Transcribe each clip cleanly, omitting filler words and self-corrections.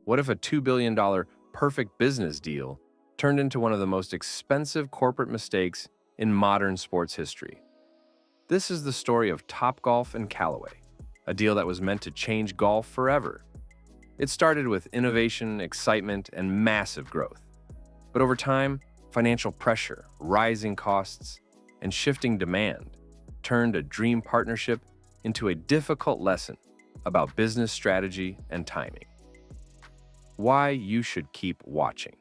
What if a $2 billion perfect business deal turned into one of the most expensive corporate mistakes in modern sports history? This is the story of Topgolf and Callaway, a deal that was meant to change golf forever. It started with innovation, excitement, and massive growth. But over time, financial pressure, rising costs, and shifting demand turned a dream partnership into a difficult lesson about business strategy and timing. Why you should keep watching.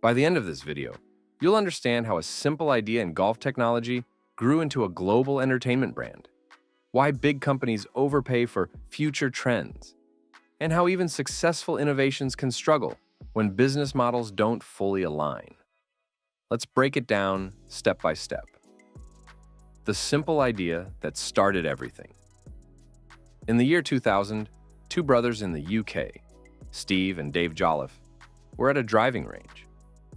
By the end of this video, you'll understand how a simple idea in golf technology grew into a global entertainment brand, why big companies overpay for future trends, and how even successful innovations can struggle when business models don't fully align. Let's break it down step by step. The simple idea that started everything. In the year 2000, two brothers in the UK, Steve and Dave Jolliffe, were at a driving range.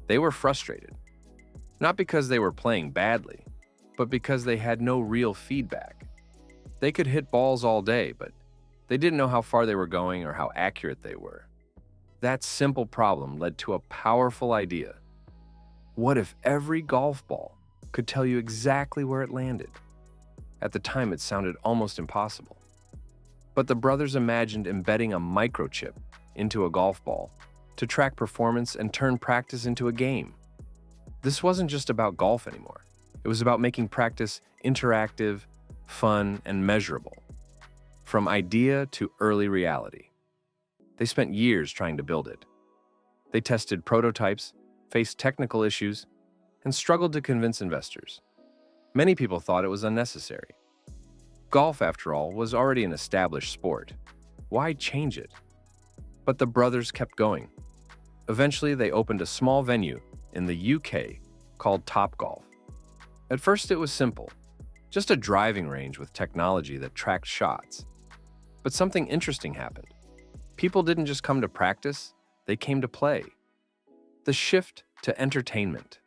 They were frustrated, not because they were playing badly, but because they had no real feedback. They could hit balls all day, but they didn't know how far they were going or how accurate they were. That simple problem led to a powerful idea. What if every golf ball could tell you exactly where it landed? At the time, it sounded almost impossible. But the brothers imagined embedding a microchip into a golf ball to track performance and turn practice into a game. This wasn't just about golf anymore. It was about making practice interactive, fun, and measurable. From idea to early reality. They spent years trying to build it. They tested prototypes, faced technical issues, and struggled to convince investors. Many people thought it was unnecessary. Golf, after all, was already an established sport. Why change it? But the brothers kept going. Eventually, they opened a small venue in the UK called Topgolf. At first, it was simple, just a driving range with technology that tracked shots. But something interesting happened. People didn't just come to practice, they came to play. The shift to entertainment.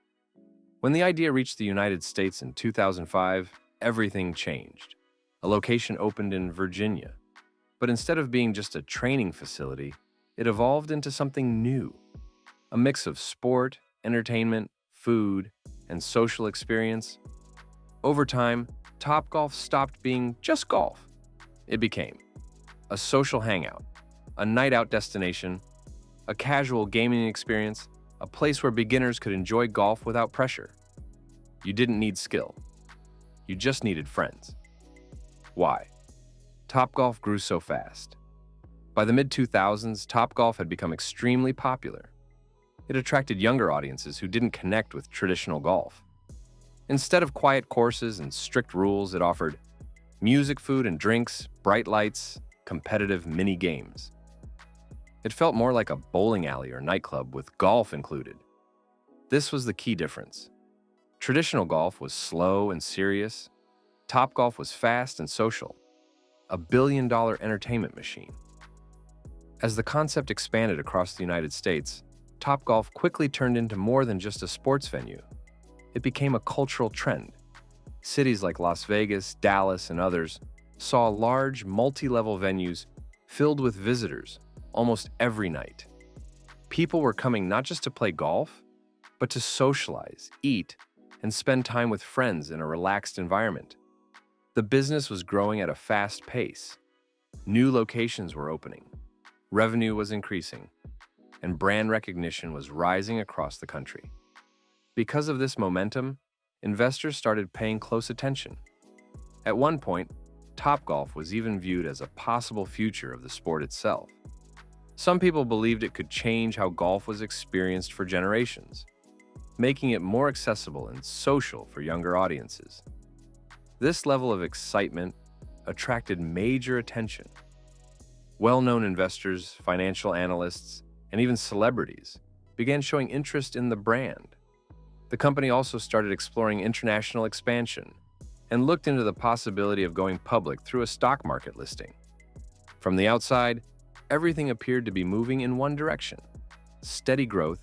When the idea reached the United States in 2005, everything changed. A location opened in Virginia. But instead of being just a training facility, it evolved into something new. A mix of sport, entertainment, food, and social experience. Over time, Topgolf stopped being just golf. It became a social hangout, a night-out destination, a casual gaming experience, a place where beginners could enjoy golf without pressure. You didn't need skill. You just needed friends. Why? Topgolf grew so fast. By the mid-2000s, Topgolf had become extremely popular. It attracted younger audiences who didn't connect with traditional golf. Instead of quiet courses and strict rules, it offered music, food, and drinks, bright lights, competitive mini-games. It felt more like a bowling alley or nightclub with golf included. This was the key difference. Traditional golf was slow and serious. Topgolf was fast and social. A billion-dollar entertainment machine. As the concept expanded across the United States, Topgolf quickly turned into more than just a sports venue. It became a cultural trend. Cities like Las Vegas, Dallas, and others saw large, multi-level venues filled with visitors almost every night. People were coming not just to play golf, but to socialize, eat, and spend time with friends in a relaxed environment. The business was growing at a fast pace. New locations were opening. Revenue was increasing, and brand recognition was rising across the country. Because of this momentum, investors started paying close attention. At one point, Topgolf was even viewed as a possible future of the sport itself. Some people believed it could change how golf was experienced for generations, making it more accessible and social for younger audiences. This level of excitement attracted major attention. Well-known investors, financial analysts, and even celebrities began showing interest in the brand. The company also started exploring international expansion and looked into the possibility of going public through a stock market listing. From the outside, everything appeared to be moving in one direction: steady growth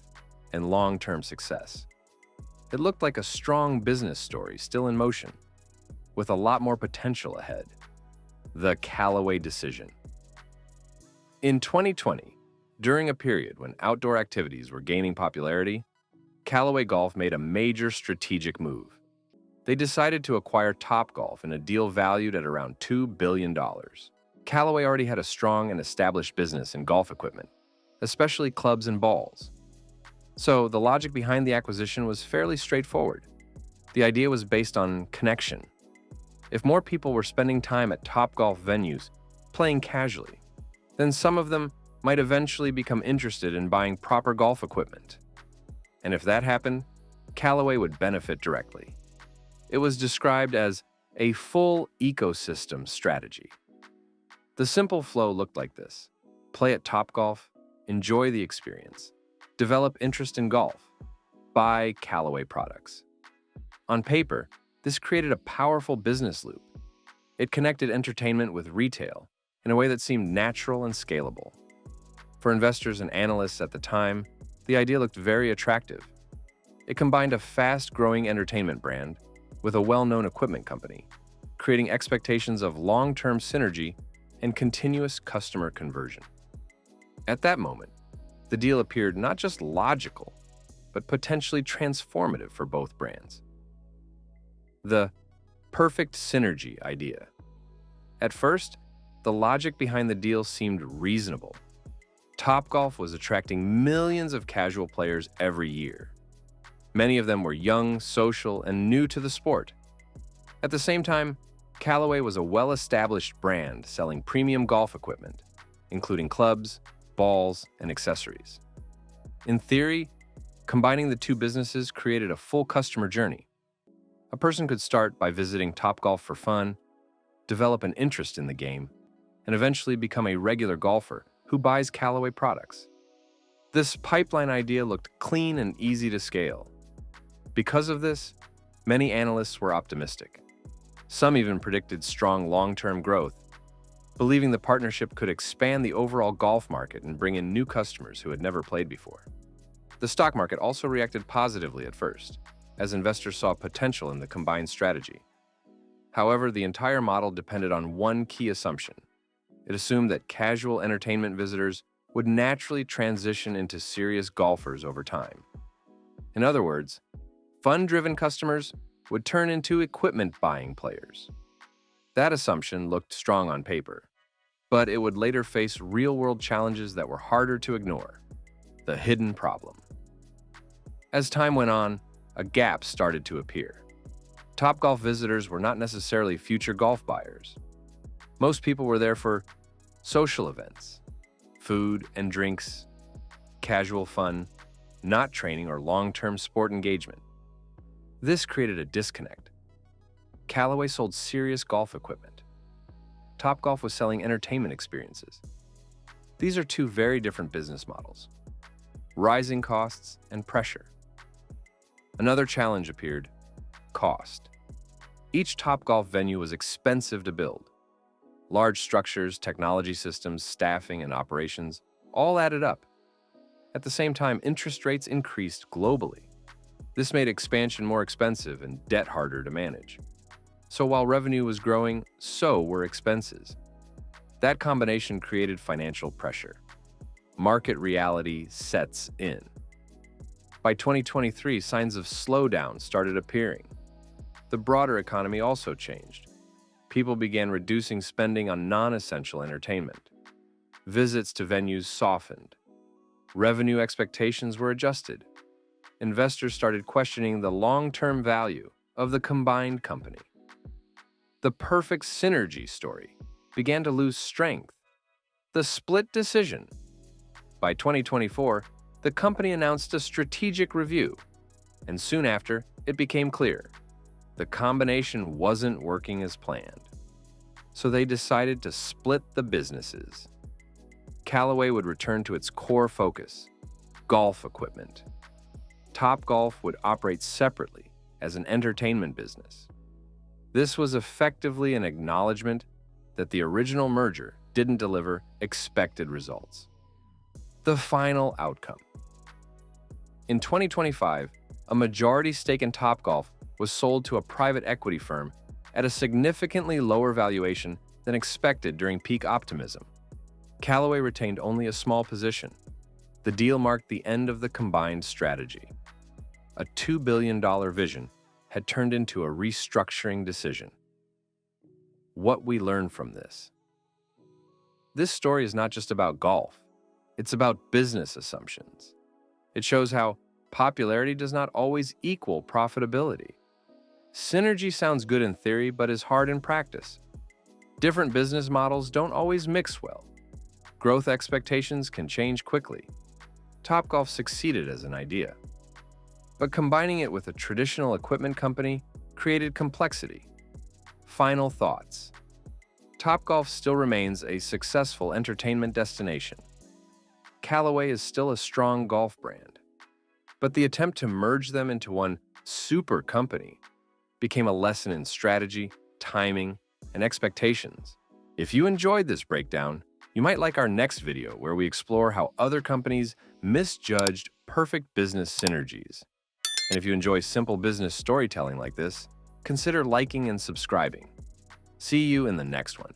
and long-term success. It looked like a strong business story still in motion, with a lot more potential ahead. The Callaway decision. In 2020, During a period when outdoor activities were gaining popularity, Callaway Golf made a major strategic move. They decided to acquire Topgolf in a deal valued at around $2 billion. Callaway already had a strong and established business in golf equipment, especially clubs and balls. So the logic behind the acquisition was fairly straightforward. The idea was based on connection. If more people were spending time at Topgolf venues, playing casually, then some of them might eventually become interested in buying proper golf equipment. And if that happened, Callaway would benefit directly. It was described as a full ecosystem strategy. The simple flow looked like this: play at Topgolf, enjoy the experience, develop interest in golf, buy Callaway products. On paper, this created a powerful business loop. It connected entertainment with retail in a way that seemed natural and scalable. For investors and analysts at the time, the idea looked very attractive. It combined a fast-growing entertainment brand with a well-known equipment company, creating expectations of long-term synergy and continuous customer conversion. At that moment, the deal appeared not just logical, but potentially transformative for both brands. The perfect synergy idea. At first, the logic behind the deal seemed reasonable. Topgolf was attracting millions of casual players every year. Many of them were young, social, and new to the sport. At the same time, Callaway was a well-established brand selling premium golf equipment, including clubs, balls, and accessories. In theory, combining the two businesses created a full customer journey. A person could start by visiting Topgolf for fun, develop an interest in the game, and eventually become a regular golfer who buys Callaway products. This pipeline idea looked clean and easy to scale. Because of this, many analysts were optimistic. Some even predicted strong long-term growth, believing the partnership could expand the overall golf market and bring in new customers who had never played before. The stock market also reacted positively at first, as investors saw potential in the combined strategy. However, the entire model depended on one key assumption. It assumed that casual entertainment visitors would naturally transition into serious golfers over time. In other words, fun-driven customers would turn into equipment-buying players. That assumption looked strong on paper, but it would later face real-world challenges that were harder to ignore: the hidden problem. As time went on, a gap started to appear. Topgolf visitors were not necessarily future golf buyers. Most people were there for social events, food and drinks, casual fun, not training or long-term sport engagement. This created a disconnect. Callaway sold serious golf equipment. Topgolf was selling entertainment experiences. These are two very different business models. Rising costs and pressure. Another challenge appeared: cost. Each Topgolf venue was expensive to build. Large structures, technology systems, staffing, and operations all added up. At the same time, interest rates increased globally. This made expansion more expensive and debt harder to manage. So while revenue was growing, so were expenses. That combination created financial pressure. Market reality sets in. By 2023, signs of slowdown started appearing. The broader economy also changed. People began reducing spending on non-essential entertainment. Visits to venues softened. Revenue expectations were adjusted. Investors started questioning the long-term value of the combined company. The perfect synergy story began to lose strength. The split decision. By 2024, the company announced a strategic review, and soon after, it became clear the combination wasn't working as planned. So they decided to split the businesses. Callaway would return to its core focus: golf equipment. Topgolf would operate separately as an entertainment business. This was effectively an acknowledgement that the original merger didn't deliver expected results. The final outcome. In 2025, a majority stake in Topgolf was sold to a private equity firm at a significantly lower valuation than expected during peak optimism. Callaway retained only a small position, The deal marked the end of the combined strategy. A $2 billion vision had turned into a restructuring decision. What we learn from this. This story is not just about golf. It's about business assumptions. It shows how popularity does not always equal profitability. Synergy sounds good in theory, but is hard in practice. Different business models don't always mix well. Growth expectations can change quickly. Topgolf succeeded as an idea, but combining it with a traditional equipment company created complexity. Final thoughts. Topgolf still remains a successful entertainment destination. Callaway is still a strong golf brand, but the attempt to merge them into one super company became a lesson in strategy, timing, and expectations. If you enjoyed this breakdown, you might like our next video where we explore how other companies misjudged perfect business synergies. And if you enjoy simple business storytelling like this, consider liking and subscribing. See you in the next one.